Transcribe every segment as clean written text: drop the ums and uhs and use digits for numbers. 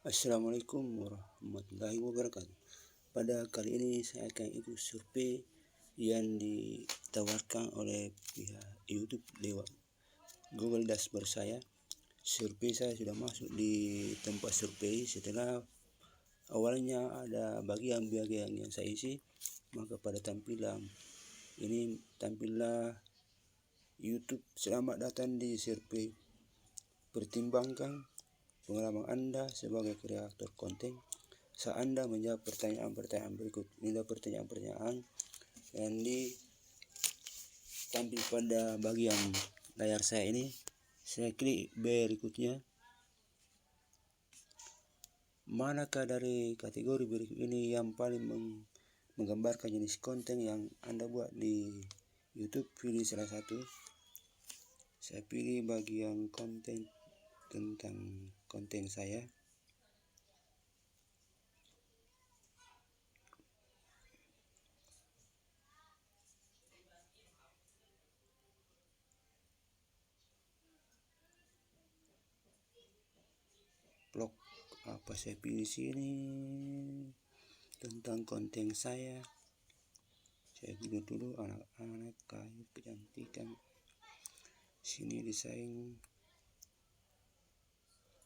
Assalamualaikum warahmatullahi wabarakatuh. Pada kali ini saya akan ikut survei yang ditawarkan oleh pihak YouTube lewat Google Dashboard saya. Survei saya sudah masuk di tempat survei. Setelah awalnya ada bagian-bagian yang saya isi, maka pada tampilan ini tampillah YouTube, selamat datang di survei. Pertimbangkan pengalaman Anda sebagai kreator konten saat Anda menjawab pertanyaan-pertanyaan berikut. Inilah pertanyaan-pertanyaan yang ditampil pada bagian layar saya ini. Saya klik berikutnya. Manakah dari kategori berikut ini yang paling menggambarkan jenis konten yang Anda buat di YouTube? Pilih salah satu. Saya pilih bagian konten tentang konten saya. Vlog apa saya pilih sini tentang konten saya. Saya pilih dulu anak-anak, kayu, kecantikan. Sini desain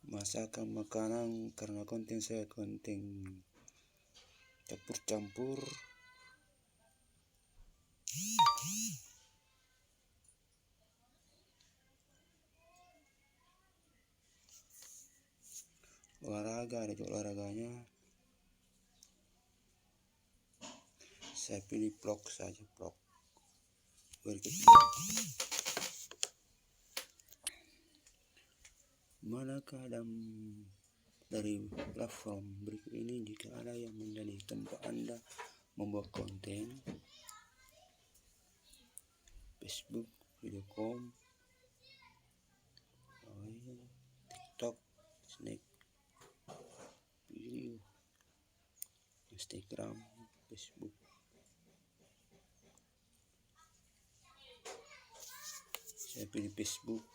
masakan makanan, karena konten saya konten campur-campur. Olahraga, ada juga olahraganya. Saya pilih vlog saja, vlog. Berikutnya, manakah dari platform berikut ini jika ada yang menjadi tempat Anda membuat konten? Facebook, Videocom, TikTok, Snake video, Instagram, Facebook. Saya pilih Facebook.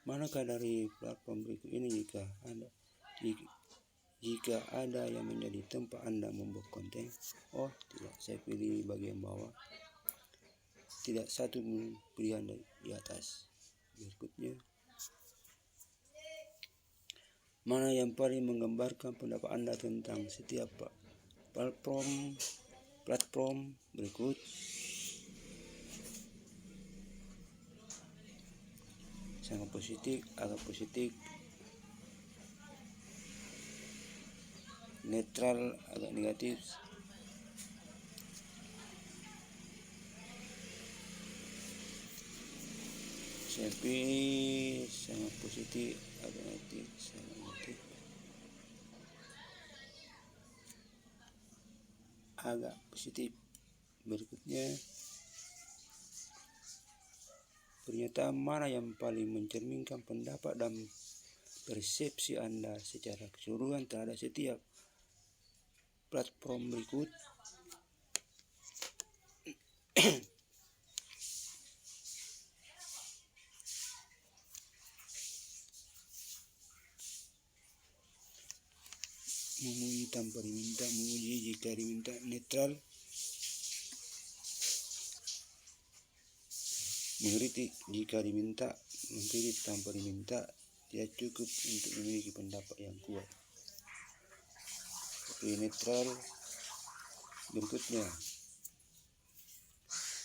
Manakah dari platform berikut ini jika ada yang menjadi tempat Anda membuat konten? Oh tidak, saya pilih bagian bawah. Tidak satu pilihan di atas. Berikutnya, mana yang paling menggambarkan pendapat Anda tentang setiap platform berikut? Sangat positif, agak positif, netral, agak negatif. Saya pilih sangat positif, agak negatif, sangat negatif, agak positif. Berikutnya, pernyataan mana yang paling mencerminkan pendapat dan persepsi Anda secara keseluruhan terhadap setiap platform berikut? Memuji tanpa diminta, memuji jika diminta, netral. Mengkritik jika diminta, mengkritik tanpa diminta. Tidak cukup untuk memiliki pendapat yang kuat. Tapi netral. Berikutnya,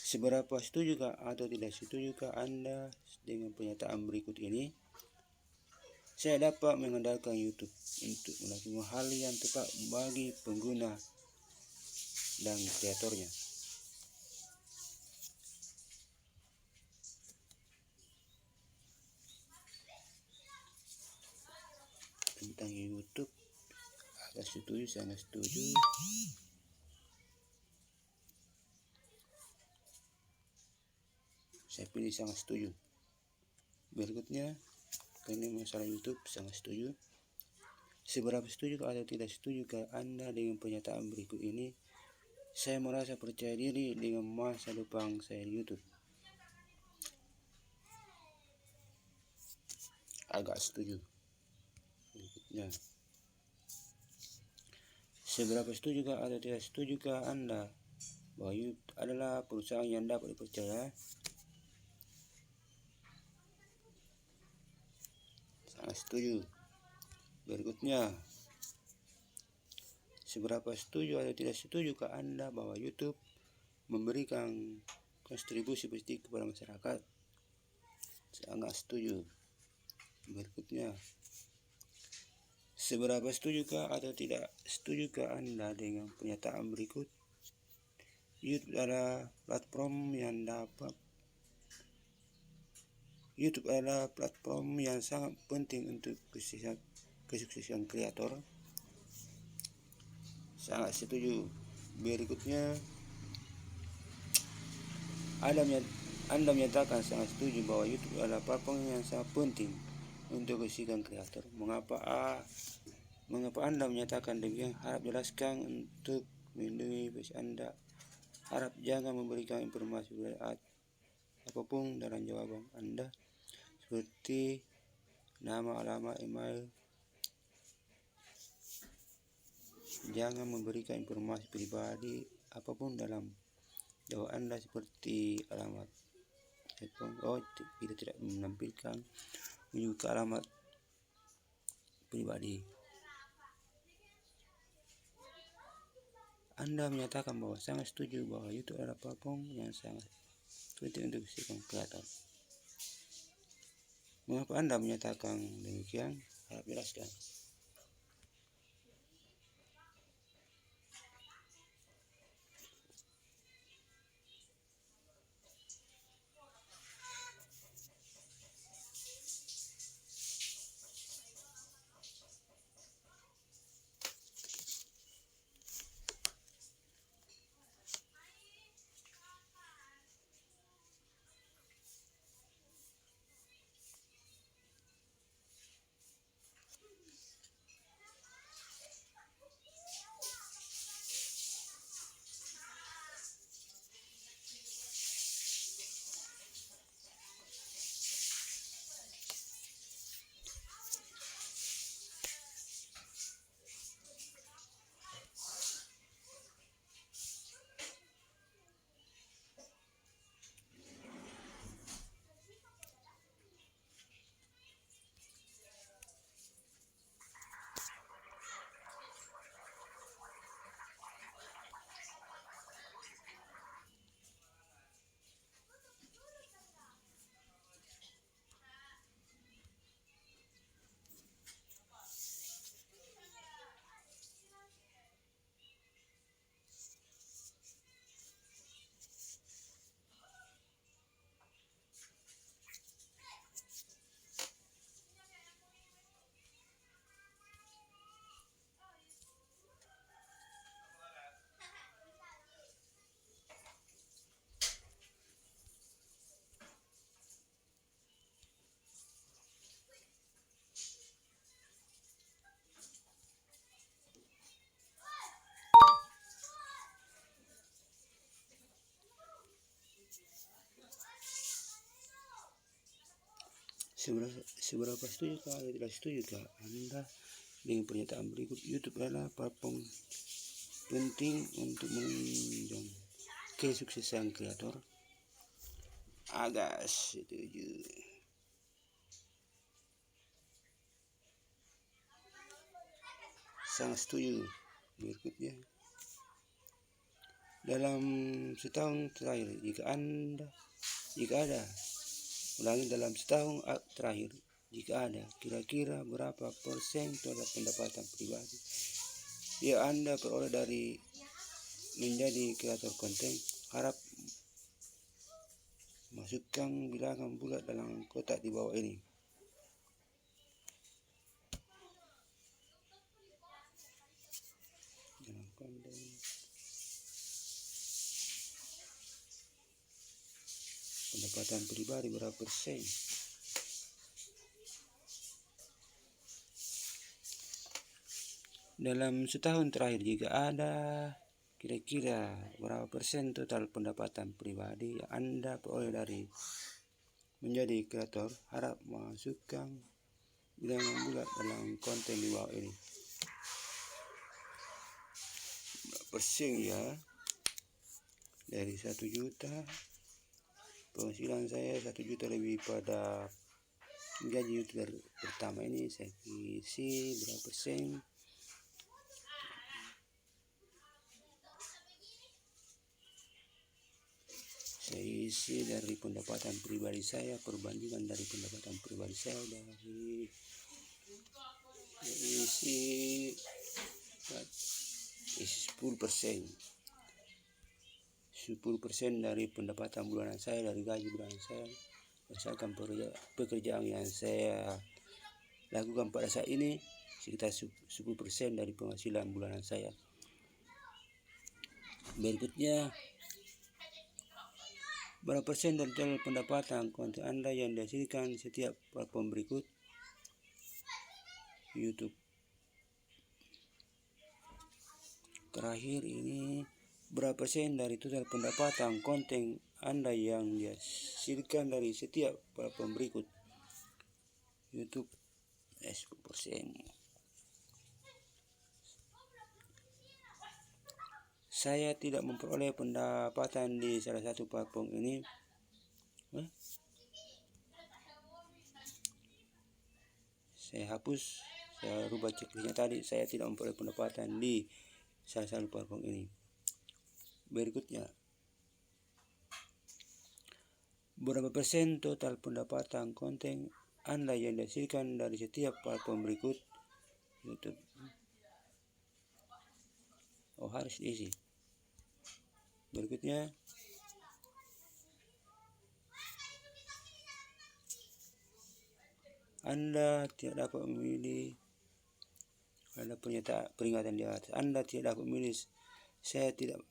seberapa setujukah atau tidak setujukah Anda dengan pernyataan berikut ini? Saya dapat mengandalkan YouTube untuk melakukan hal yang tepat bagi pengguna dan kreatornya. Tentang YouTube, agak setuju, sangat setuju. Saya pilih sangat setuju. Berikutnya, karena masalah YouTube, sangat setuju. Seberapa setuju atau tidak setuju Anda dengan pernyataan berikut ini? Saya merasa percaya diri dengan masa depan saya di YouTube. Agak setuju. Berikutnya. Seberapa setuju atau tidak setuju Anda bahwa YouTube adalah perusahaan yang dapat dipercaya? Sangat setuju. Berikutnya. Seberapa setuju atau tidak setuju Anda bahwa YouTube memberikan kontribusi positif kepada masyarakat? Sangat setuju. Berikutnya. Seberapa setuju atau tidak setuju Anda dengan pernyataan berikut? YouTube adalah platform yang sangat penting untuk kesuksesan kreator. Sangat setuju. Berikutnya, Anda menyatakan sangat setuju bahwa YouTube adalah platform yang sangat penting untuk kesuksesan kreator. Mengapa Anda menyatakan demikian? Harap jelaskan untuk melindungi privasi Anda. Harap jangan memberikan informasi apapun dalam jawaban Anda, seperti nama, alamat, email. Jangan memberikan informasi pribadi apapun dalam jawaban Anda, seperti alamat telepon. Kita tidak menampilkan juga alamat pribadi. Anda menyatakan bahwa sangat setuju bahwa YouTube adalah platform yang sangat penting untuk kesuksesan kreator. Mengapa Anda menyatakan demikian? Harap jelaskan. Seberapa setuju atau tidak setuju Anda dengan pernyataan berikut? YouTube adalah platform penting untuk menunjang kesuksesan kreator. Agak setuju. Sangat setuju. Berikutnya. Dalam setahun terakhir, dalam setahun terakhir, jika ada, kira-kira berapa persen terhadap pendapatan pribadi yang Anda peroleh dari menjadi kreator konten? Harap masukkan bilangan bulat dalam kotak di bawah ini. Dalam konten pendapatan pribadi berapa persen? Dalam setahun terakhir jika ada kira-kira berapa persen total pendapatan pribadi yang Anda peroleh dari menjadi kreator, harap masukkan bilangan bulat dalam konten di bawah ini. Berapa persen ya? Dari 1 juta, penghasilan saya 1 juta lebih pada gaji YouTuber pertama ini, saya isi berapa persen? Saya isi dari pendapatan pribadi saya, perbandingan dari pendapatan pribadi saya dari isi 10%. 10% dari pendapatan bulanan saya, dari gaji bulanan saya, berdasarkan pekerjaan yang saya lakukan pada saat ini, sekitar 10% dari penghasilan bulanan saya. Berikutnya, berapa persen dari total pendapatan konten Anda yang dihasilkan setiap platform berikut? YouTube. Terakhir ini, berapa persen dari total pendapatan konten Anda yang dihasilkan dari setiap platform berikut? YouTube 10%. Saya tidak memperoleh pendapatan di salah satu platform ini. Saya hapus, saya rubah checklistnya tadi. Saya tidak memperoleh pendapatan di salah satu platform ini. Berikutnya, berapa persen total pendapatan konten Anda yang dihasilkan dari setiap platform berikut? YouTube. Harus diisi. Berikutnya, Anda tidak dapat memilih. Ada peringatan di atas. Anda tidak dapat memilih. Saya tidak.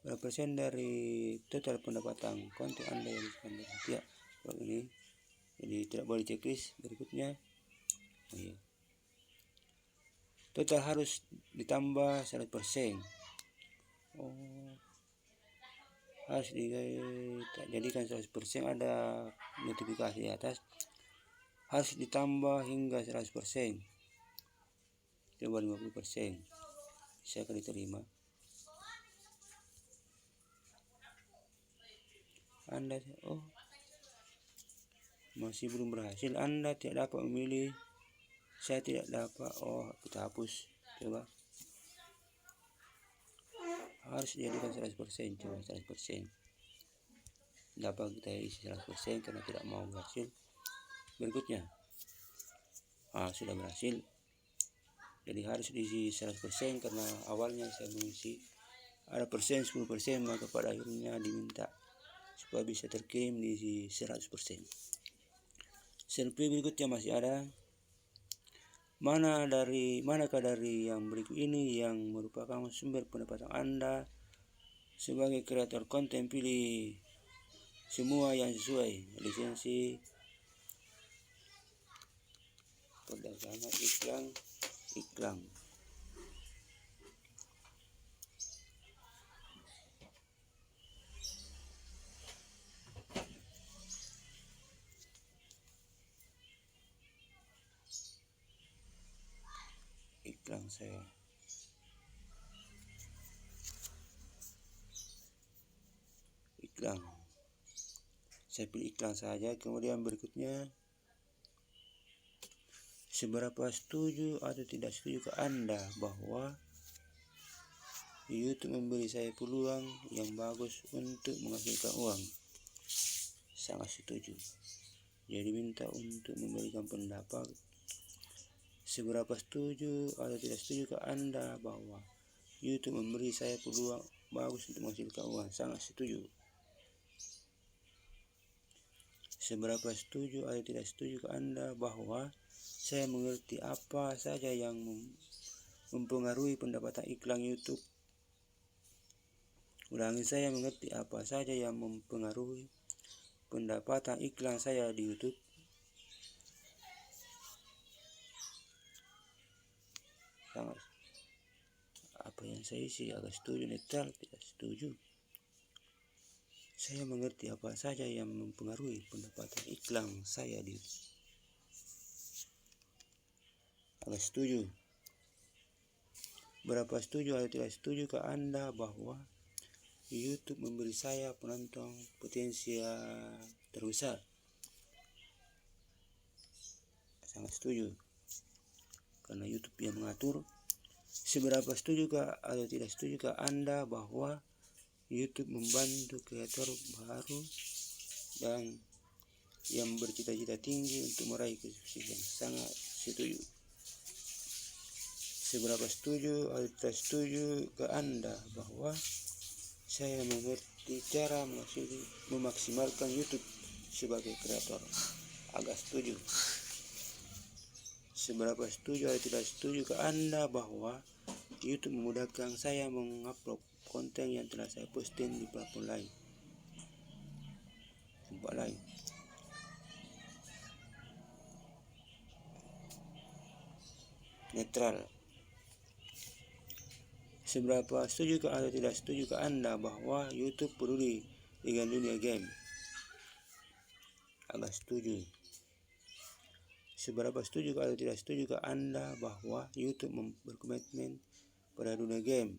Berapa persen dari total pendapatan konten Anda yang dihasilkan dari setiap platform ini? Jadi tidak boleh checklist. Berikutnya, total harus ditambah 100%. Harus dijadikan 100%, ada notifikasi di atas. Harus ditambah hingga 100%. Coba 50%. Saya akan diterima. Anda masih belum berhasil. Anda tidak dapat memilih. Saya tidak dapat. Kita hapus. Coba. Harus dijadikan 100%. Coba 100%. Dapat kita isi 100% karena tidak mau berhasil. Berikutnya, sudah berhasil. Jadi harus diisi 100% karena awalnya saya mengisi ada persen 10%, maka pada akhirnya diminta supaya bisa terkirim diisi 100%. Survei berikutnya masih ada. Manakah dari yang berikut ini yang merupakan sumber pendapatan Anda sebagai kreator konten? Pilih semua yang sesuai. Lisensi, perdagangan, iklan. Iklan saya. Iklan. Saya pilih iklan saja. Kemudian berikutnya, seberapa setuju atau tidak setuju ke Anda bahwa YouTube memberi saya peluang yang bagus untuk menghasilkan uang? Sangat setuju. Jadi minta untuk memberikan pendapat. Seberapa setuju atau tidak setuju ke Anda bahwa YouTube memberi saya peluang bagus untuk menghasilkan uang? Sangat setuju. Seberapa setuju atau tidak setuju ke Anda bahwa saya mengerti apa saja yang mempengaruhi pendapatan iklan YouTube? Ulangi, saya mengerti apa saja yang mempengaruhi pendapatan iklan saya di YouTube. sangat. Apa yang saya isi agak setuju, netral, tidak setuju. Saya mengerti apa saja yang mempengaruhi pendapatan iklan saya di agak setuju. Berapa setuju atau tidak setuju ke Anda bahwa YouTube memberi saya penonton potensial terbesar? Sangat setuju. Karena YouTube yang mengatur. Seberapa setuju atau tidak setuju Anda bahwa YouTube membantu kreator baru dan yang bercita-cita tinggi untuk meraih kesuksesan? Sangat setuju. Seberapa setuju atau tidak setuju Anda bahwa saya mengerti cara memaksimalkan YouTube sebagai kreator? Agak setuju. Seberapa setuju atau tidak setuju Anda bahwa YouTube memudahkan saya mengupload konten yang telah saya posting di platform lain, tempat lain? Netral. Seberapa setuju atau tidak setuju Anda bahwa YouTube peduli dengan dunia game? Agak setuju. Seberapa setuju atau tidak setuju Anda bahwa YouTube berkomitmen pada dunia game?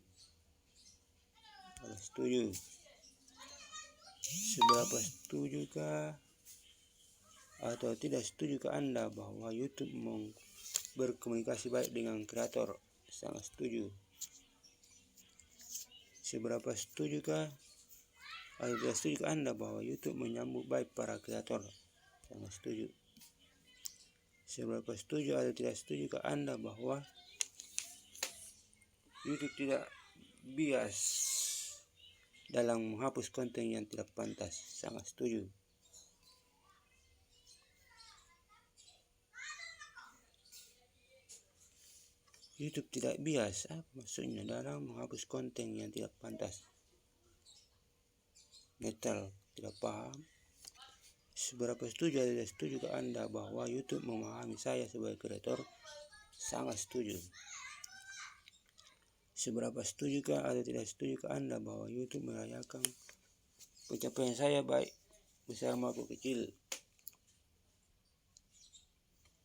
Agak setuju. Seberapa setuju atau tidak setuju Anda bahwa YouTube berkomunikasi baik dengan kreator? Sangat setuju. Seberapa setuju atau tidak setuju Anda bahwa YouTube menyambut baik para kreator? Sangat setuju. Seberapa setuju atau tidak setuju Anda bahwa YouTube tidak bias dalam menghapus konten yang tidak pantas? Sangat setuju. YouTube tidak bias, apa maksudnya dalam menghapus konten yang tidak pantas? Netral, tidak paham. Seberapa setuju atau tidak setuju Anda bahwa YouTube memahami saya sebagai kreator? Sangat setuju. Seberapa setuju atau tidak setuju Anda bahwa YouTube merayakan pencapaian saya baik besar maupun kecil?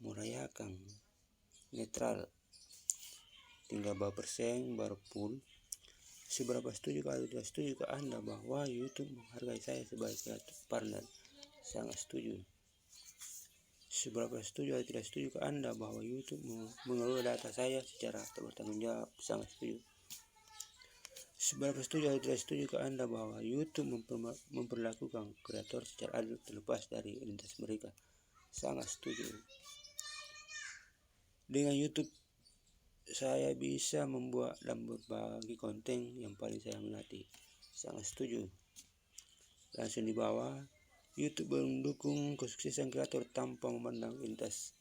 Merayakan. Netral. Tinggal berapa persen baru full. Seberapa setuju atau tidak setuju Anda bahwa YouTube menghargai saya sebagai kreator partner? Sangat setuju. Seberapa setuju atau tidak setuju Anda bahwa YouTube mengelola data saya secara tak bertanggung jawab? Sangat setuju. Seberapa setuju atau tidak setuju Anda bahwa YouTube memperlakukan kreator secara adil terlepas dari identitas mereka? Sangat setuju. Dengan YouTube saya bisa membuat dan berbagi konten yang paling saya minati. Sangat setuju. Langsung di bawah, YouTube mendukung kesuksesan kreator tanpa memandang identitas.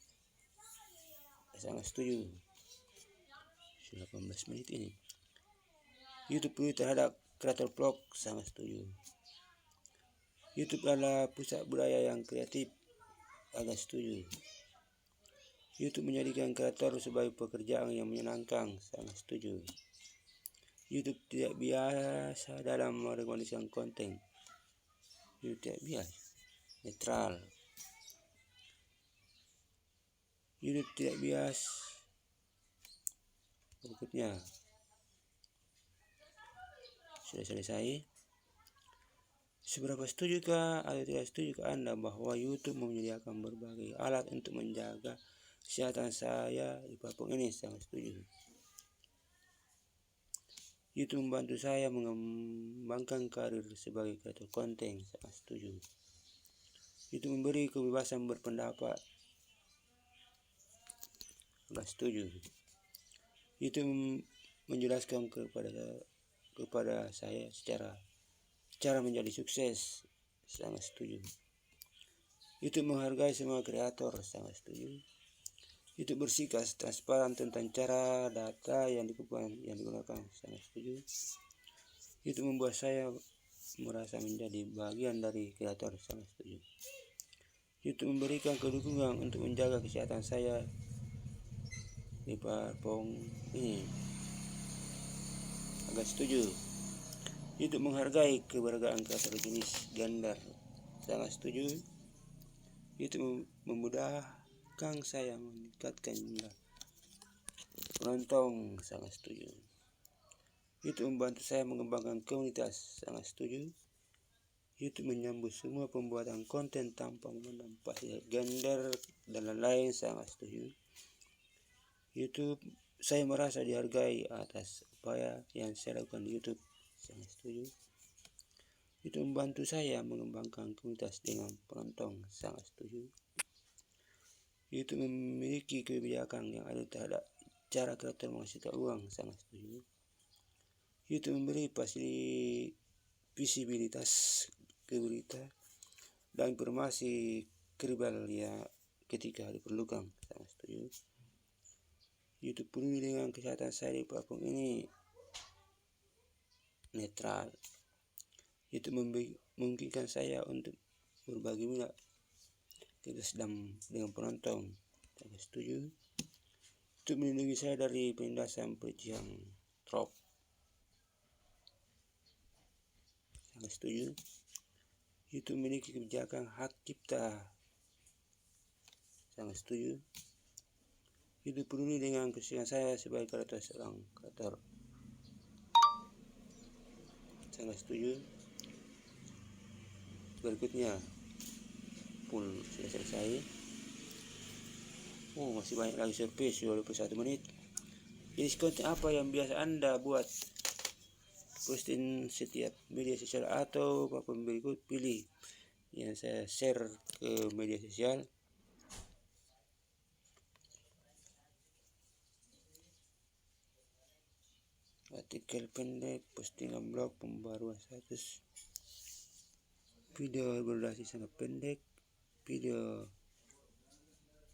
Sangat setuju. Sudah 18 menit ini. YouTube peduli terhadap kreator vlog? Sangat setuju. YouTube adalah pusat budaya yang kreatif? Agak setuju. YouTube menjadikan kreator sebagai pekerjaan yang menyenangkan? Sangat setuju. YouTube tidak biasa dalam merekomendasikan konten? YouTube tidak biasa. Netral. YouTube tidak bias. Berikutnya sudah selesai. Seberapa setuju atau tidak setuju Anda bahwa YouTube menyediakan berbagai alat untuk menjaga kesehatan saya di platform ini? Sangat setuju. YouTube membantu saya mengembangkan karir sebagai kreator konten? Sangat setuju. YouTube memberi kebebasan berpendapat? Agak setuju. YouTube menjelaskan kepada saya cara menjadi sukses? Sangat setuju. YouTube menghargai semua kreator? Sangat setuju. YouTube bersikap transparan tentang cara data yang digunakan? Sangat setuju. YouTube membuat saya merasa menjadi bagian dari kreator? Sangat setuju. YouTube memberikan kedukungan untuk menjaga kesehatan saya di platform ini. Agak setuju. YouTube menghargai keberadaan kreator jenis gender. Sangat setuju. YouTube memudahkan saya meningkatkan jumlah penonton. Sangat setuju. YouTube membantu saya mengembangkan komunitas. Sangat setuju. YouTube menyambut semua pembuatan konten tanpa memandang gender dan lain-lain. Sangat setuju. YouTube, saya merasa dihargai atas upaya yang saya lakukan di YouTube. Sangat setuju. YouTube membantu saya mengembangkan komunitas dengan penonton. Sangat setuju. YouTube memiliki kebijakan yang adil terhadap cara kreator menghasilkan uang. Sangat setuju. YouTube memberi visibilitas ke berita dan informasi kredibel ya ketika diperlukan. Sangat setuju. YouTube peduli dengan kesehatan saya di platform ini. Netral. YouTube memungkinkan saya untuk berbagi minat dengan penonton. Sangat setuju. YouTube melindungi saya dari penindasan pelecehan trop. Sangat setuju. YouTube memiliki kebijakan hak cipta. Sangat setuju. YouTube peduli dengan kesehatan saya sebagai seorang kreator. Sangat setuju. Berikutnya, pun sudah selesai. Masih banyak lagi survei, sudah 21 menit. Jenis konten apa yang biasa Anda buat? Posting setiap media sosial atau platform berikut, pilih yang saya share ke media sosial. Artikel pendek, postingan blog, pembaruan status, video berdurasi sangat pendek, video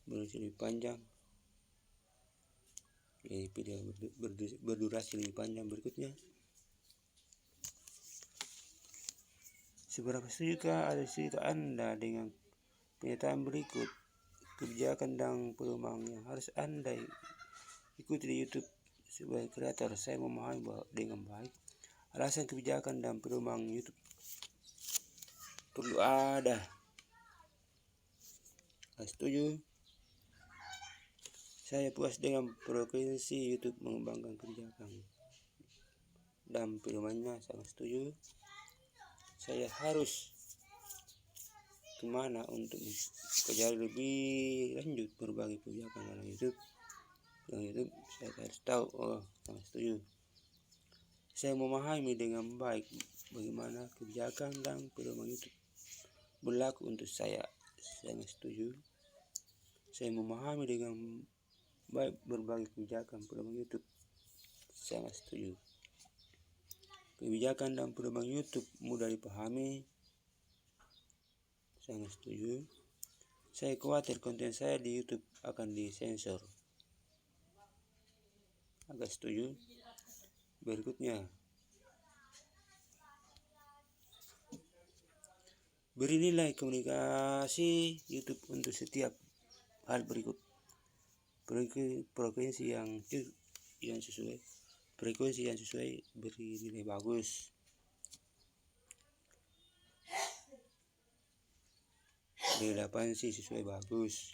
berdurasi lebih panjang. Ini video berdurasi lebih panjang. Berikutnya, seberapa setujukah ada cerita Anda dengan pernyataan berikut? Kebijakan dan perubahan yang harus Anda ikuti di YouTube sebagai kreator. Saya memahami dengan baik alasan kebijakan dan perubahan YouTube perlu ada. Setuju. Saya puas dengan frekuensi YouTube mengembangkan kebijakan dan perubahannya. Sangat setuju. Saya harus kemana untuk pelajari lebih lanjut berbagai kebijakan dalam YouTube. Saya harus tahu. Sangat setuju. Saya memahami dengan baik bagaimana kebijakan dan perubahan YouTube berlaku untuk saya. Sangat setuju. Saya memahami dengan baik berbagai kebijakan perubahan YouTube. Sangat setuju. Kebijakan dan perubahan YouTube mudah dipahami. Sangat setuju. Saya khawatir konten saya di YouTube akan disensor. Agak setuju. Berikutnya, beri nilai komunikasi YouTube untuk setiap hal berikut. Frekuensi yang sesuai, beri nilai bagus. Relevansi sesuai, bagus.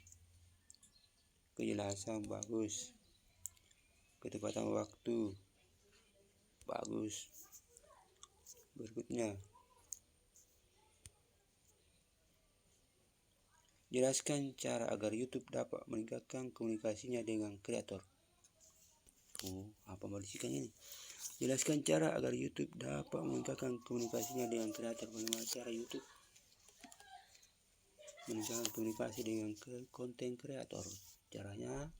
Kejelasan bagus. Ketepatan waktu bagus. Berikutnya, jelaskan cara agar YouTube dapat meningkatkan komunikasinya dengan kreator. Apa modifikasikan ini? Jelaskan cara agar YouTube dapat meningkatkan komunikasinya dengan kreator. Bagaimana cara YouTube meningkatkan komunikasi dengan konten kreator? Caranya,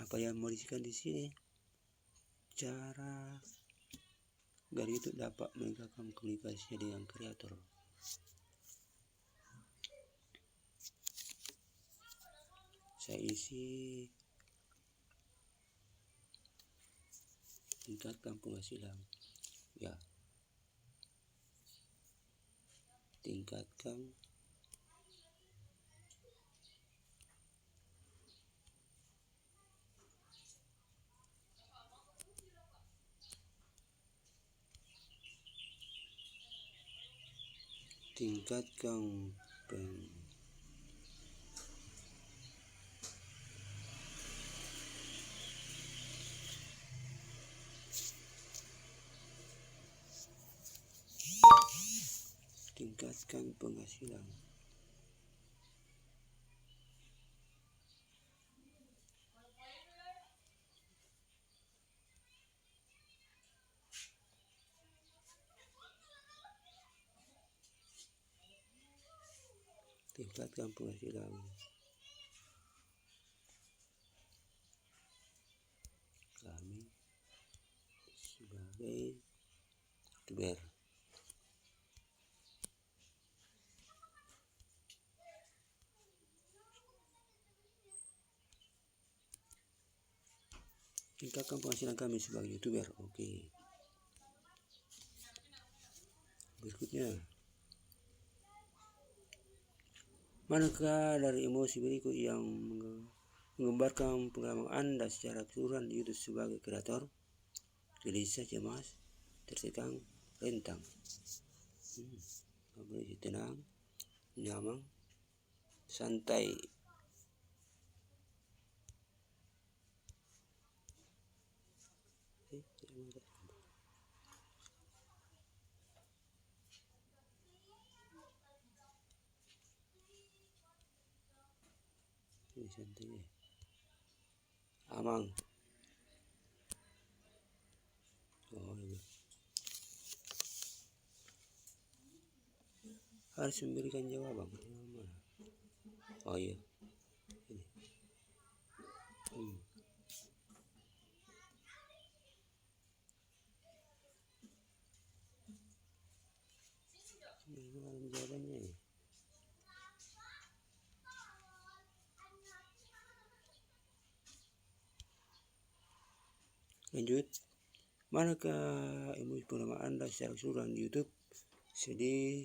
apa yang modifikasikan di sini? Cara agar YouTube dapat meningkatkan komunikasinya dengan kreator. Saya isi tingkatkan penghasilan, ya, tingkatkan tingkatkan tingkatkan penghasilan. Tingkatkan penghasilan kami sebagai youtuber. Tingkatkan penghasilan kami sebagai youtuber. Oke. Berikutnya, manakah dari emosi berikut yang menggambarkan pengalaman Anda secara keseluruhan di YouTube sebagai kreator? Gelisah, cemas, tertekan, rentang. Boleh tenang, nyaman, santai. Ini santai, aman. Oh, iya. Harus memberikan jawaban. Oh iya. Ini. Jawabannya. Lanjut. Manakah emosi pengalaman Anda secara keseluruhan di YouTube? Sedih,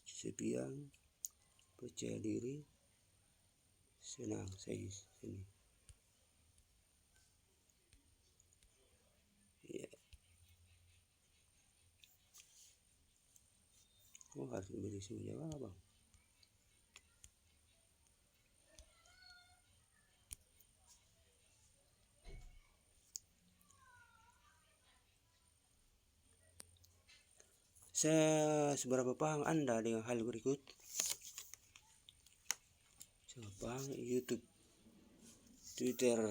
kesepian, percaya diri, senang, seni. Ya. Oh, harus memberi semua jawaban. Seberapa paham Anda dengan hal berikut? Seberapa paham YouTube, Twitter?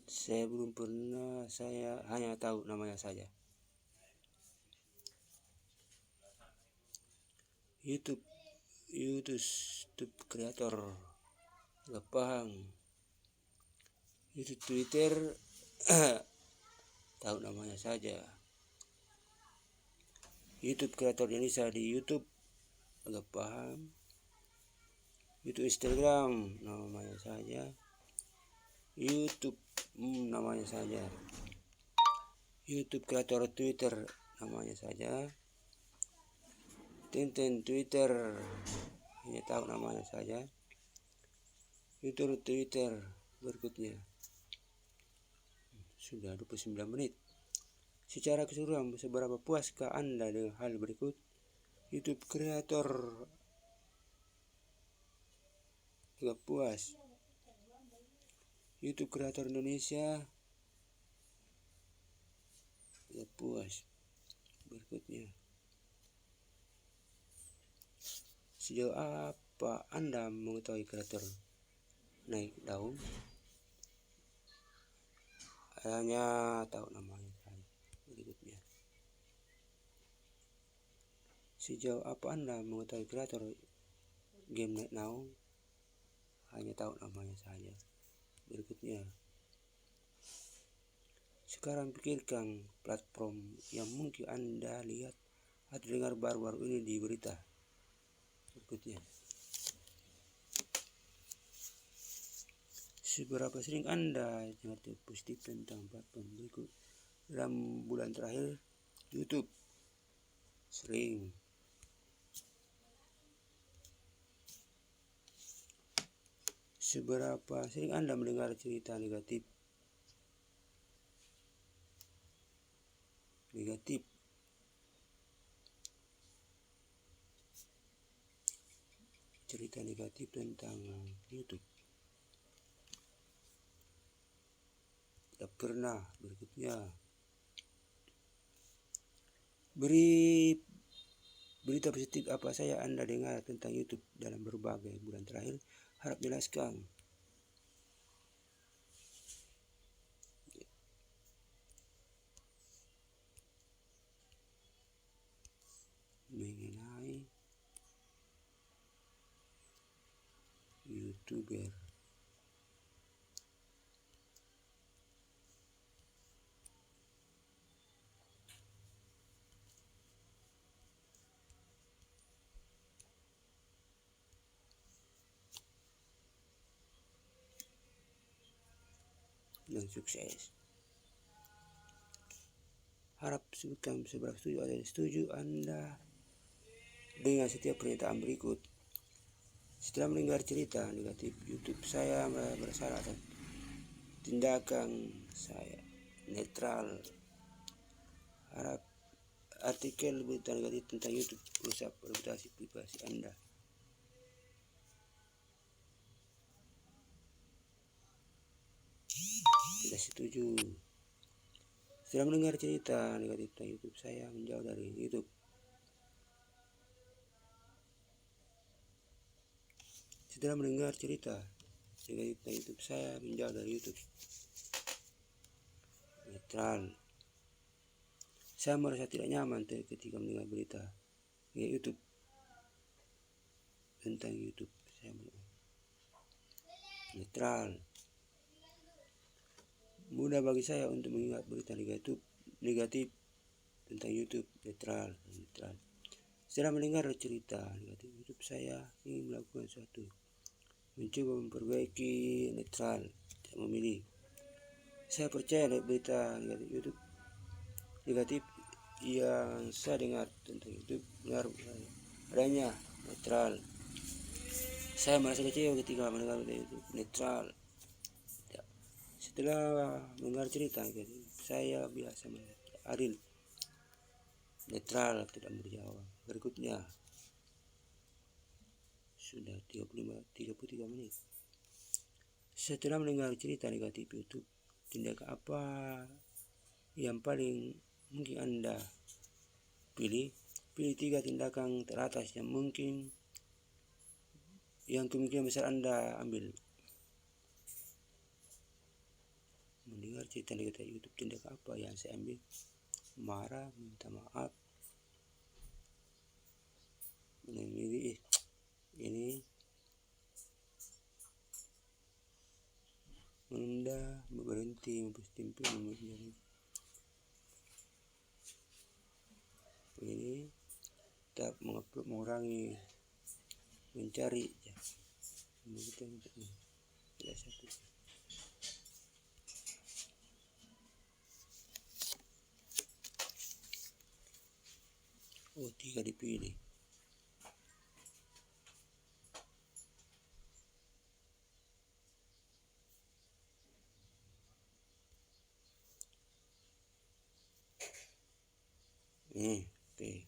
Saya belum pernah, saya hanya tahu namanya saja. YouTube kreator, gak paham. YouTube, Twitter, tahu namanya saja. YouTube kreator Indonesia di YouTube, agak paham. YouTube Instagram, namanya saja. YouTube, namanya saja. YouTube kreator Twitter, namanya saja. Tenten Twitter, hanya tahu namanya saja. YouTube Twitter berikutnya. Sudah 29 menit. Secara keseluruhan, seberapa puaskah Anda dengan hal berikut? YouTube kreator gak puas. YouTube kreator Indonesia gak puas. Berikutnya, sejauh apa Anda mengetahui kreator naik daun? Hanya tahu namanya. Berikutnya, sejauh apa Anda mengetahui kreator game naik daun? Hanya tahu namanya saja. Berikutnya, sekarang pikirkan platform yang mungkin Anda lihat atau dengar baru-baru ini di berita. Berikutnya, Seberapa sering Anda dengar positif tentang platform berikut dalam bulan terakhir YouTube? Sering. Seberapa sering Anda mendengar cerita negatif? Cerita negatif tentang YouTube. Tidak pernah. Berikutnya, berita positif apa saja Anda dengar tentang YouTube dalam berbagai bulan terakhir? Harap jelaskan. Mengenai YouTuber. Dan sukses. Harap sebutkan seberapa setuju atau tidak setuju Anda dengan setiap pernyataan berikut. Setelah mendengar cerita negatif YouTube, saya bersalah atas tindakan saya. Netral. Harap artikel berita negatif tentang YouTube merusak reputasi privasi Anda. Tidak setuju. Setelah mendengar cerita negatif tentang YouTube, saya menjauh dari YouTube. Setelah mendengar cerita negatif tentang YouTube, saya menjauh dari YouTube. Netral. Saya merasa tidak nyaman ketika mendengar berita YouTube tentang YouTube. Saya netral. Mudah bagi saya untuk mengingat berita negatif tentang YouTube. Netral. Setelah mendengar cerita negatif YouTube, saya ingin melakukan sesuatu, mencoba memperbaiki. Netral. Tidak memilih. Saya percaya berita negatif yang saya dengar tentang YouTube benar adanya. Netral. Saya merasa kecewa ketika mendengar YouTube. Netral. Setelah mendengar cerita saya biasa adil. Netral. Tidak berjawab. Berikutnya sudah 33 menit. Setelah mendengar cerita negatif YouTube, tindakan apa yang paling mungkin Anda pilih? Pilih 3 tindakan teratas yang kemungkinan besar Anda ambil. Mendengar cerita negatif YouTube, tindakan apa yang saya ambil? Marah, minta maaf, memilih ini, menunda, berhenti, mempertimbangkan, ini tetap mengupload, mengurangi, mencari, tidak satu. Oh, 3 dipilih. Oke.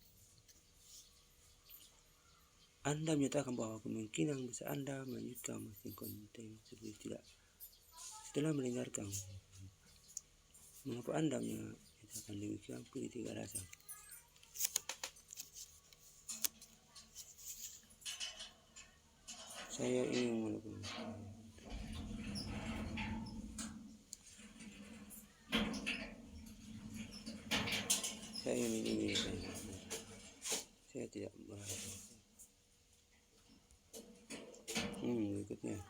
Anda menyatakan bahwa kemungkinan besar Anda melanjutkan mesin konten seperti tidak. Setelah mendengarkan, mengapa Anda menyatakan demikian? Pilih 3 alasan. Saya ingin melakukan. Saya ingin saya tidak merasa. Berikutnya.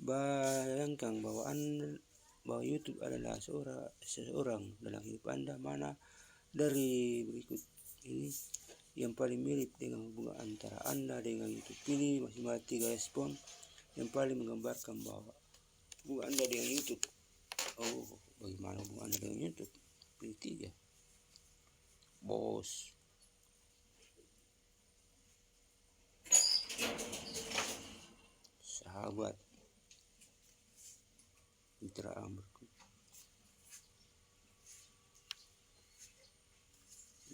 Bayangkan bahwa YouTube adalah seseorang dalam hidup Anda. Mana dari berikut ini yang paling mirip dengan hubungan antara Anda dengan YouTube? Pilih maksimal 3 respon. yang paling menggambarkan bahwa hubungan Anda dengan YouTube. Oh, bagaimana hubungan Anda dengan YouTube? Pilih 3. Bos, sahabat, mitra berikut,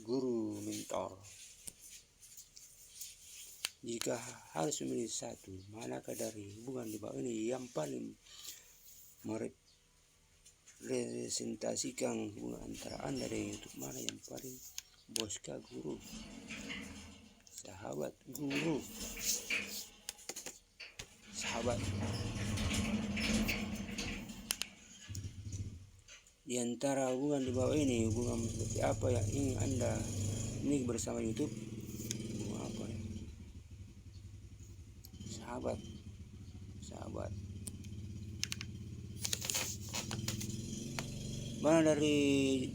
guru, mentor. Jika harus memilih satu, manakah dari hubungan di bawah ini yang paling merepresentasikan hubungan antara Anda dengan YouTube? Mana yang paling boskah? Guru, sahabat, guru, sahabat. Di antara hubungan di bawah ini, hubungan seperti apa yang ingin Anda miliki bersama YouTube? Hubungan apa ya? Sahabat, sahabat. Mana dari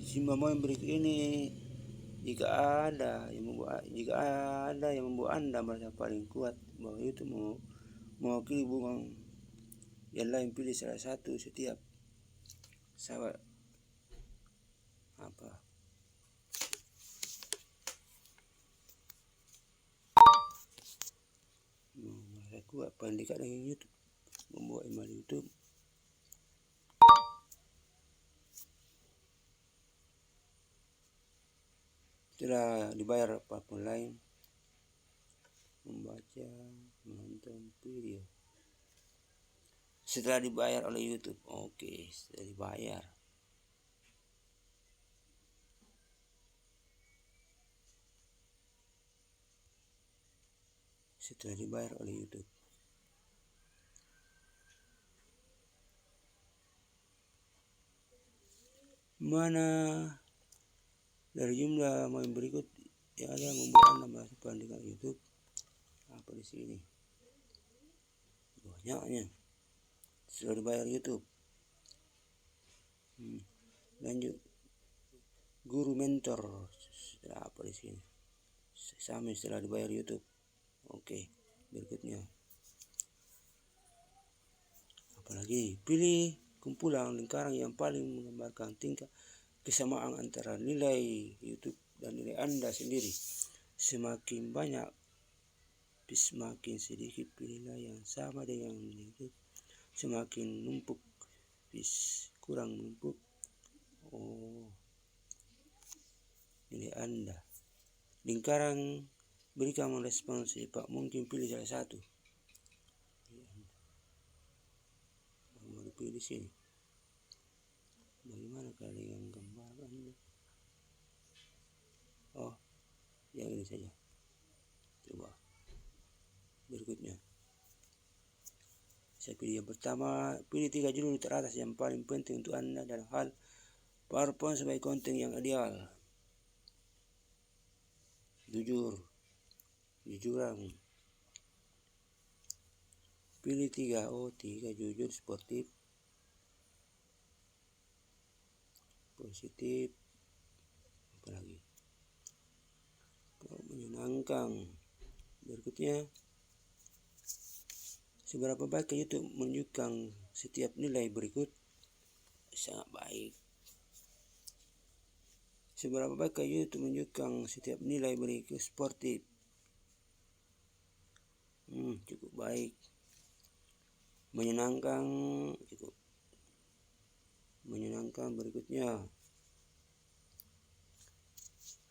simbol yang berikut ini, jika ada yang membuat Anda merasa paling kuat bahwa itu mewakili hubungan yang lain, pilih salah satu setiap sahabat. Apa? Merasa kuat paling dekat dengan YouTube, membuat email YouTube. Setelah dibayar apapun lain, membaca, menonton video. Setelah dibayar oleh YouTube, oke, setelah dibayar. Setelah dibayar oleh YouTube. Mana dari jumlah yang berikut yang ada yang membuat Anda merasa paling dengan YouTube? Apa di sini? Banyaknya. Setelah dibayar YouTube. Lanjut, guru, mentor. Setelah apa di sini? Sama setelah dibayar YouTube. Oke, berikutnya. Apalagi pilih kumpulan lingkaran yang paling menggambarkan tingkat kesamaan antara nilai YouTube dan nilai Anda sendiri. Semakin banyak, semakin sedikit pilihlah yang sama dengan YouTube. Semakin numpuk, kurang numpuk. Oh, nilai Anda. Lingkaran berikan respon secepat mungkin, pilih salah satu. Mau dipilih di sini. Bagaimana kalian gambar Anda? Oh, yang ini saja. Coba berikutnya. Saya pilih yang pertama. Pilih 3 judul teratas yang paling penting untuk Anda dalam hal PowerPoint sebagai konten yang ideal. Jujur, jujuran. Pilih 3. Oh, 3 jujur, sportif, positif, apalagi menyenangkan. Berikutnya, seberapa baik YouTube menunjukkan setiap nilai berikut? Sangat baik. Seberapa baik YouTube menunjukkan setiap nilai berikut? Sportif, cukup baik. Menyenangkan, cukup menyenangkan. Berikutnya,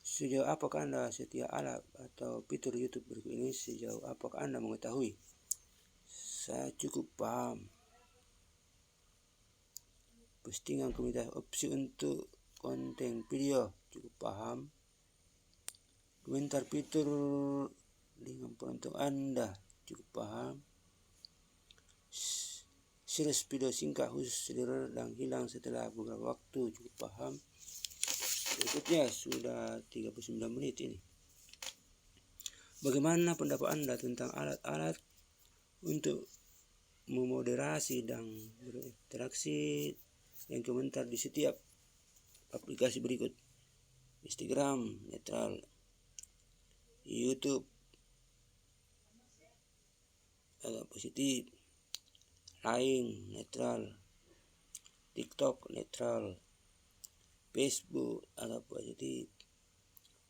sejauh apakah Anda setiap alat atau fitur YouTube berikut ini? Sejauh apakah Anda mengetahui? Saya cukup paham. Postingan komunitas, opsi untuk konten video, cukup paham. Komentar, fitur dengan penonton Anda, cukup paham. Series video singkat khusus sederhana dan hilang setelah beberapa waktu, cukup paham. Berikutnya sudah 39 menit ini. Bagaimana pendapat Anda tentang alat-alat untuk memoderasi dan berinteraksi dan komentar di setiap aplikasi berikut? Instagram netral, YouTube agak positif, Line netral, TikTok netral, Facebook agak positif,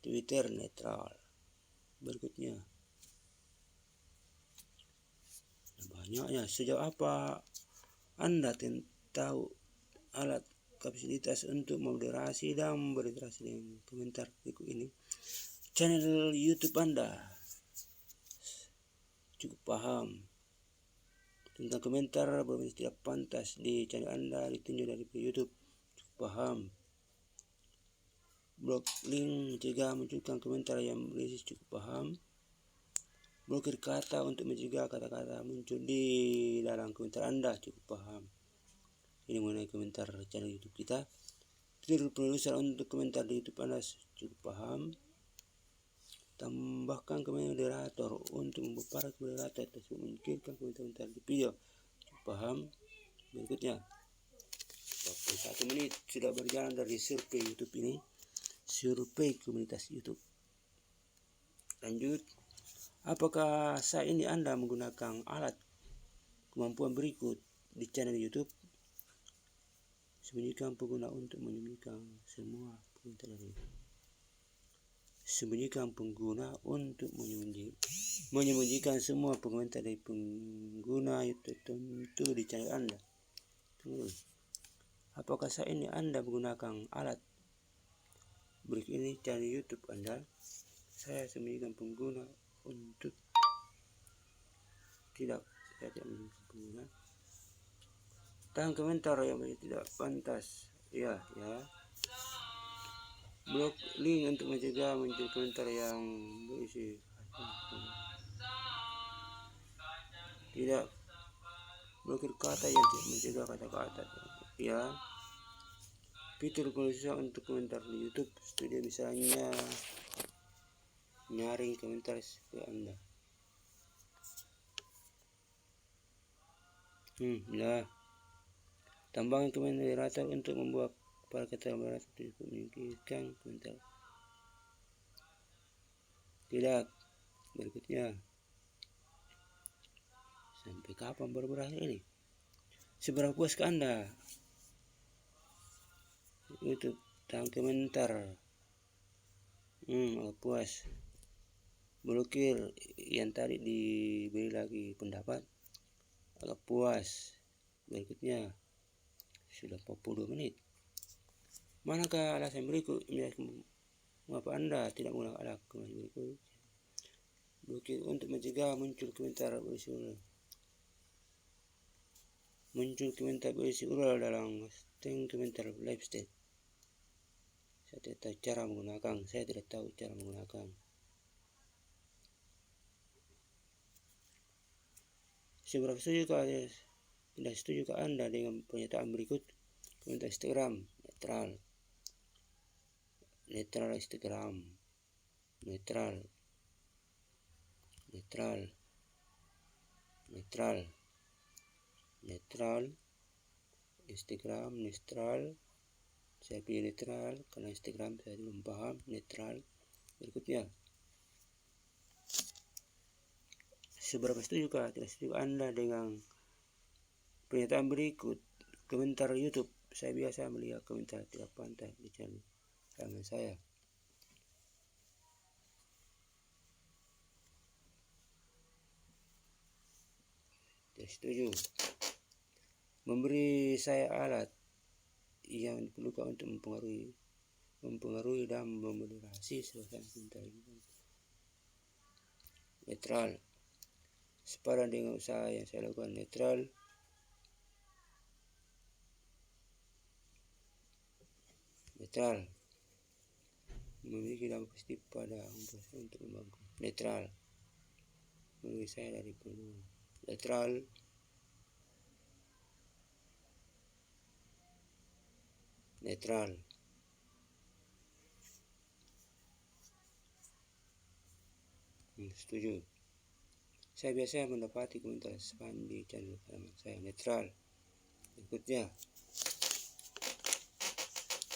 Twitter netral. Berikutnya, banyaknya. Sejauh apa Anda tahu alat kapasitas untuk moderasi dan berinteraksi dengan komentar berikut ini? Channel YouTube Anda cukup paham tentang komentar berbasis tidak pantas di channel Anda ditunjuk dari YouTube, cukup paham. Blok link mencegah munculkan komentar yang berisi, cukup paham. Blokir kata untuk mencegah kata-kata muncul di dalam komentar Anda, cukup paham. Ini mengenai komentar channel YouTube kita. Fitur penulisan untuk komentar di YouTube Anda, cukup paham. Tambahkan komentar moderator untuk membuat para moderator tersebut memikirkan komentar di video, cukup paham. Berikutnya, 21 menit sudah berjalan dari survei YouTube ini, survei komunitas YouTube. Lanjut, apakah saat ini Anda menggunakan alat kemampuan berikut di channel YouTube? Sembunyikan pengguna untuk menyembunyikan semua komentar dari Sembunyikan pengguna untuk menyembunyikan semua komentar dari pengguna YouTube tertentu di channel Anda. Apakah saat ini Anda menggunakan alat berikut ini channel YouTube Anda? Saya sembunyikan pengguna untuk saya tidak menyembunyikan pengguna. Tahan komentar yang tidak pantas. Ya. Blok link untuk mencegah muncul komentar yang berisi tidak. Blokir kata yang tidak mencegah kata-kata. Ya. Fitur penulisan untuk komentar di YouTube Studio, misalnya nyaring komentar ke Anda. Tambahkan komentar moderator untuk membuat para kata moderator tersebut menyingkirkan komentar. Tidak. Berikutnya, sampai kapan baru berakhir ini? Seberapa puas ke Anda YouTube tentang komentar? Agak puas. Blokir yang tadi diberi lagi pendapat, agak puas. Berikutnya, sudah 42 menit. Manakah alasan berikut mengapa Anda tidak menggunakan alat berikut? Blokir untuk mencegah muncul komentar berisi ural dalam hashtag komentar live state. Saya tidak tahu cara menggunakan. Seberapa tidak setuju Anda dengan pernyataan berikut? Komentar Instagram netral Instagram netral Instagram netral. Saya pilih netral karena Instagram saya belum paham. Netral. Berikutnya, seberapa setuju tidak setuju Anda dengan pernyataan berikut? Komentar YouTube, saya biasa melihat komentar tidak pantas di channel saya. Tidak setuju. Memberi saya alat yang diperlukan untuk mempengaruhi dan memoderasi suasana komentar ini. Netral. Sepadan dengan usaha yang saya lakukan. Netral. Memiliki dampak positif pada untuk membangun. Netral. Menurut saya dari penuh. Netral. Setuju. Saya biasa mendapati komentar spam di channel saya. Netral. Berikutnya,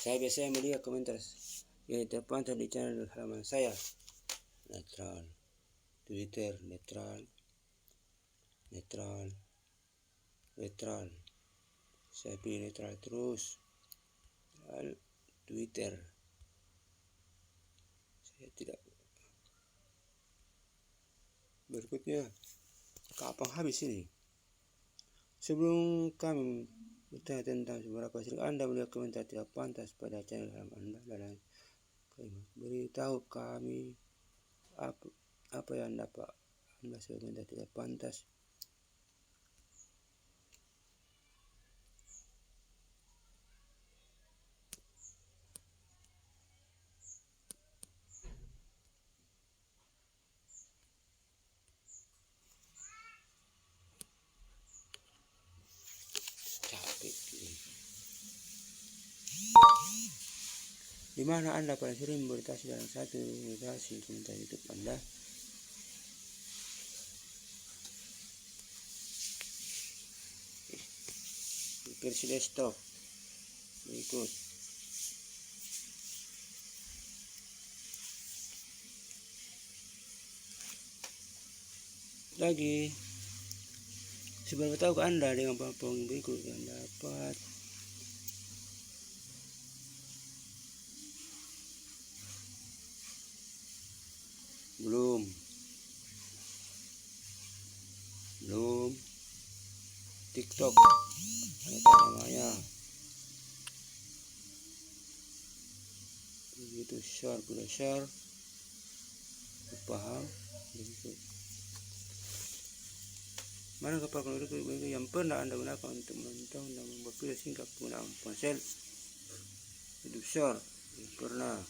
saya biasa melihat komentar yang terpantas di channel halaman saya. Netral. Twitter netral. netral. Saya pilih netral terus. Twitter. Saya tidak. Berikutnya, kapan habis ini? Sebelum kami bertanya tentang seberapa sering Anda melihat komentar tidak pantas pada channel Anda dan beritahu kami apa yang dapat Anda sebagai komentar tidak pantas. Di mana Anda paling sering beritasi dalam satu beritasi komentar YouTube Anda? Versi desktop. Berikut. Lagi, seberapa tahukah Anda dengan platform berikut yang dapat? Belum. TikTok. Apa namanya? Begitu share, paham? Berikut. Mana platform berikut yang pernah Anda gunakan untuk menonton dan membuat video singkat penggunaan ponsel? YouTube Short. Pernah.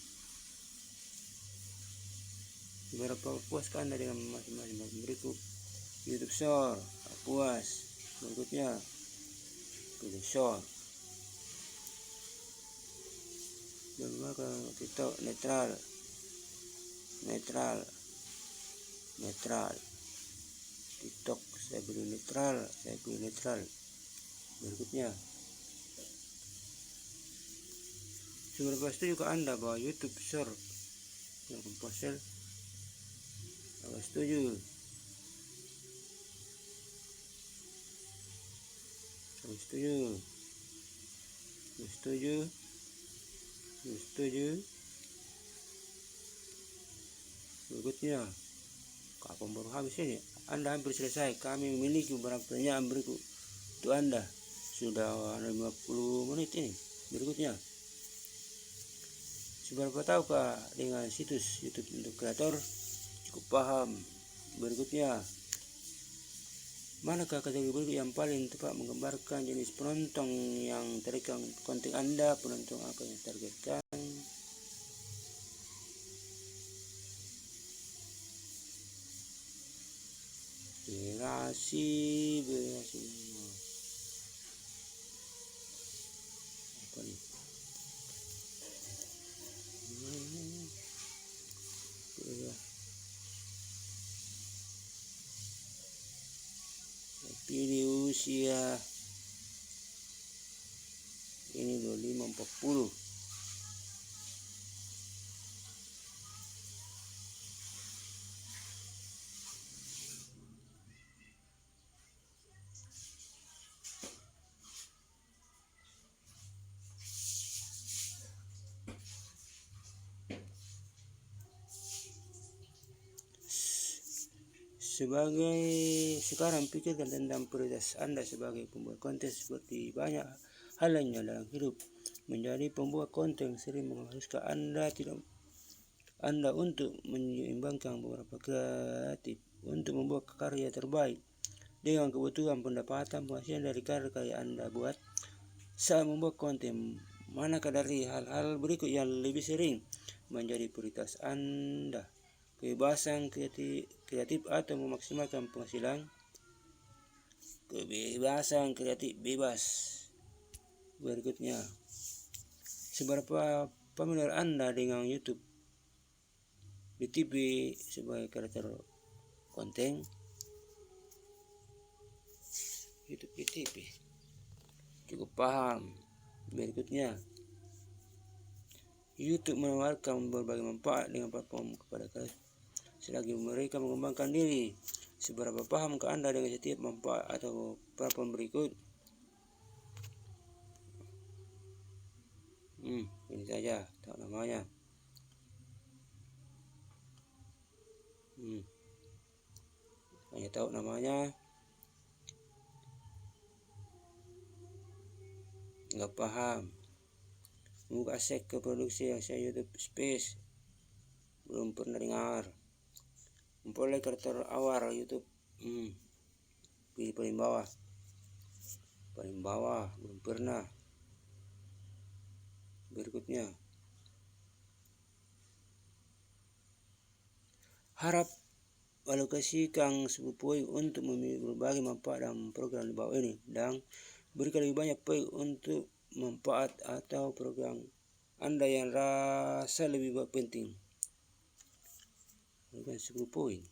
Berapa puas Anda dengan masing-masing berikut? YouTube Short, puas. Berikutnya, video Short. Berapa TikTok netral. TikTok saya pilih netral. Berikutnya, seberapa setuju Anda bahwa YouTube Short yang ponsel? Agak setuju. Berikutnya, kapan baru habis ini? Anda hampir selesai. Kami memiliki beberapa pertanyaan berikut untuk Anda. Sudah 50 menit ini. Berikutnya, seberapa tahukah dengan situs YouTube untuk kreator? Cukup paham. Berikutnya, manakah kategori berikut yang paling tepat menggambarkan jenis penonton yang terikam konten Anda? Penonton apa yang targetkan? Berhasil. Apa nih? Pilih usia ini 25-40. Sekarang pikirkan tentang prioritas Anda sebagai pembuat konten seperti banyak hal lainnya dalam hidup. Menjadi pembuat konten sering mengharuskan Anda untuk menyeimbangkan beberapa kreatif untuk membuat karya terbaik dengan kebutuhan pendapatan penghasilan dari karya Anda buat. Saat membuat konten, manakah dari hal-hal berikut yang lebih sering menjadi prioritas Anda? Kebebasan kreatif atau memaksimalkan penghasilan? Kebebasan kreatif bebas. Berikutnya, seberapa familiar Anda dengan YouTube di TV sebagai kreator konten? YouTube di TV. Cukup paham. Berikutnya, YouTube menawarkan berbagai manfaat dengan platform kepada kalian selagi mereka mengembangkan diri. Seberapa paham ke Anda dengan setiap manfaat atau platform berikut? Ini saja, tahu namanya. Hanya tahu namanya, nggak paham. Buka sek ke produksi yang saya YouTube Space, belum pernah dengar. Memperoleh karakter awal YouTube, pilih paling bawah, belum pernah. Berikutnya, harap alokasi Kang 10 poin untuk memilih berbagai manfaat dan program di bawah ini, dan berikan lebih banyak poin untuk manfaat atau program Anda yang rasa lebih penting. Berikan 10 poin.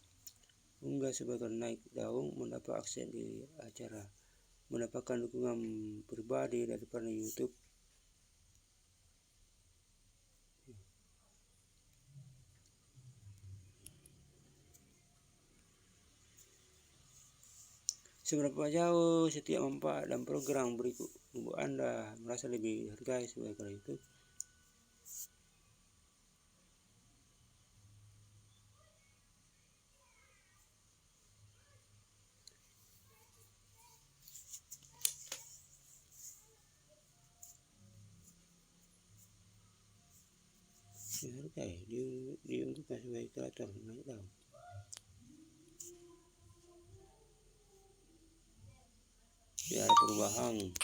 Unggah sebagai naik daun, mendapat akses di acara, mendapatkan dukungan pribadi daripada YouTube. Seberapa jauh setiap manfaat dan program berikut membuat Anda merasa lebih dihargai sebagai YouTube? Dihargai, diuntukkan sebagai kreator naik daun. Ada perubahan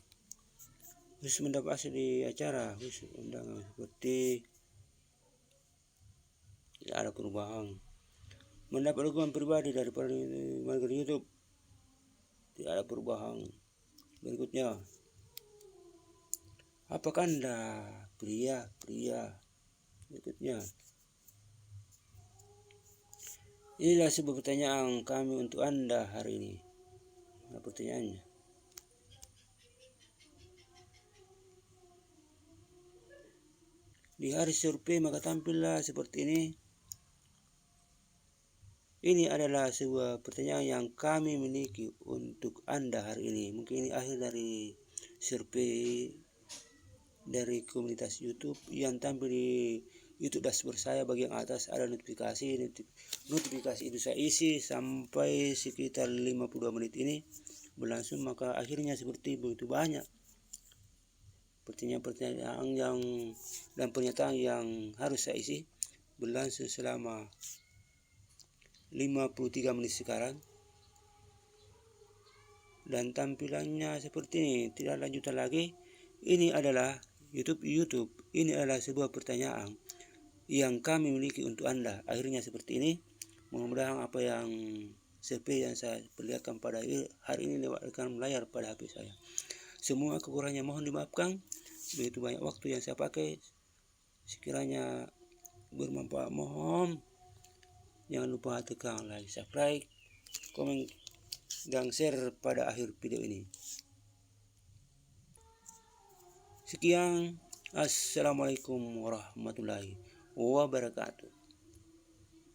khusus mendapat akses di acara khusus undangan seperti ada perubahan mendapat dukungan pribadi daripada warga YouTube. Tidak ada perubahan. Berikutnya, apakah Anda pria? Berikutnya, inilah sebuah pertanyaan kami untuk Anda hari ini. Mana pertanyaannya? Di hari survei maka tampillah seperti ini. Ini adalah sebuah pertanyaan yang kami miliki untuk Anda hari ini. Mungkin ini akhir dari survei dari komunitas YouTube yang tampil di YouTube dashboard saya bagian atas ada notifikasi itu saya isi sampai sekitar 52 menit ini berlangsung, maka akhirnya seperti begitu banyak pertanyaan yang dan pernyataan yang harus saya isi berlangsung selama 53 menit sekarang, dan tampilannya seperti ini, tidak lanjutan lagi. Ini adalah YouTube. Ini adalah sebuah pertanyaan yang kami miliki untuk Anda. Akhirnya seperti ini. Mudah-mudahan apa yang survei yang saya perlihatkan pada hari ini lewat rekam layar pada HP saya, semua kekurangannya mohon dimaafkan. Begitu banyak waktu yang saya pakai, sekiranya bermanfaat mohon jangan lupa tekan like, subscribe, komen, dan share pada akhir video ini. Sekian, assalamualaikum warahmatullahi wabarakatuh.